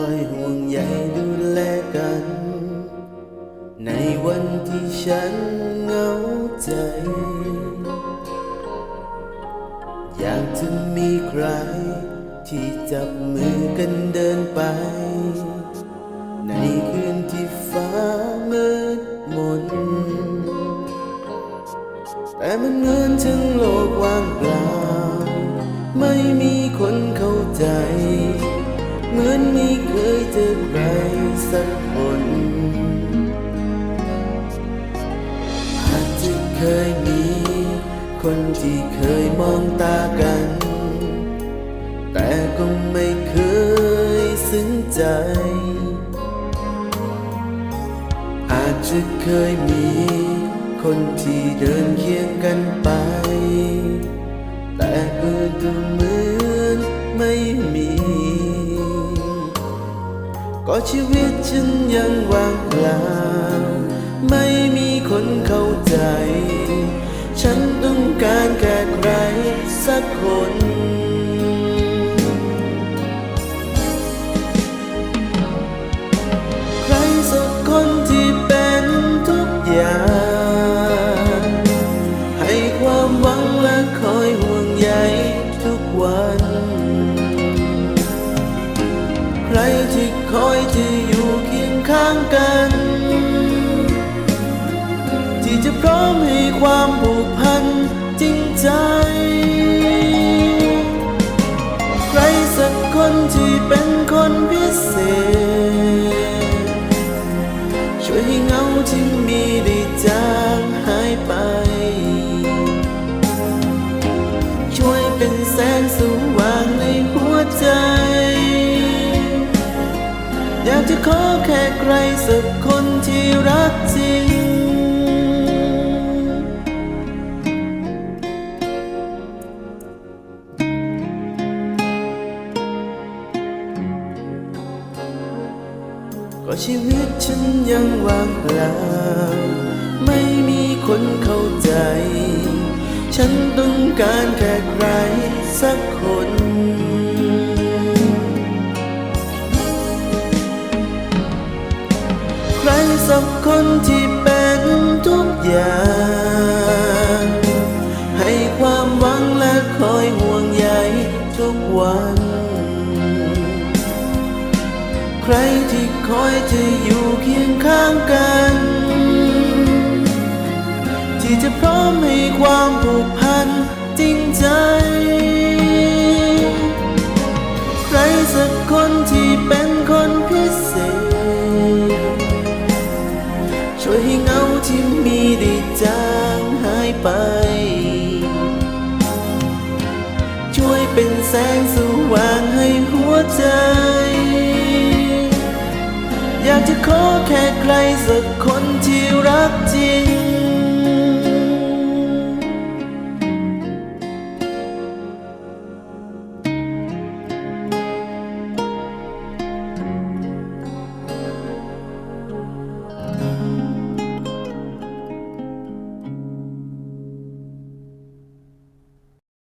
อยห่วงใยดูแลกันในวันที่ฉันเหงาใจอยากจะมีใครที่จับมือกันเดินไปในคืนที่ฟ้ามืดมนแต่มันเหมือนทั้งโลกว่างเปล่าไม่มีคนเข้าใจเหมือนไม่เคยเจอใครสักคนอาจจะเคยมีคนที่เคยมองตากันแต่ก็ไม่เคยซึ้งใจอาจจะเคยมีคนที่เดินเคียงกันไปแต่ก็ดูเหมือนไม่มีก็ชีวิตฉันยังว่างเปล่าไม่มีคนเข้าใจฉันต้องการแค่ใครสักคนใครสักคนที่เป็นทุกอย่างให้ความหวังและคอยห่วงใยทุกวันใครที่คอยจะอยู่เคียงข้างกันที่จะพร้อมให้ความผูกพันจริงใจใครสักคนที่เป็นคนพิเศษช่วยให้เงาที่มีได้จางหายไปช่วยเป็นแสงสว่างในหัวใจอยากจะขอแค่ใครสักคนที่รักจริงก็ชีวิตฉันยังว่างเปล่าไม่มีคนเข้าใจฉันต้องการแค่ใครสักคนใครสักคนที่เป็นทุกอย่างให้ความหวังและคอยห่วงใยทุกวันใครที่คอยจะอยู่เคียงข้างกันที่จะพร้อมให้ความผูกพันจริงใจใครสักคนที่เป็นคนพิเศษช่วยให้เงาที่มีได้จางหายไปช่วยเป็นแสงสว่างให้หัวใจอยากจะขอแค่ใครสักคนที่รักจริง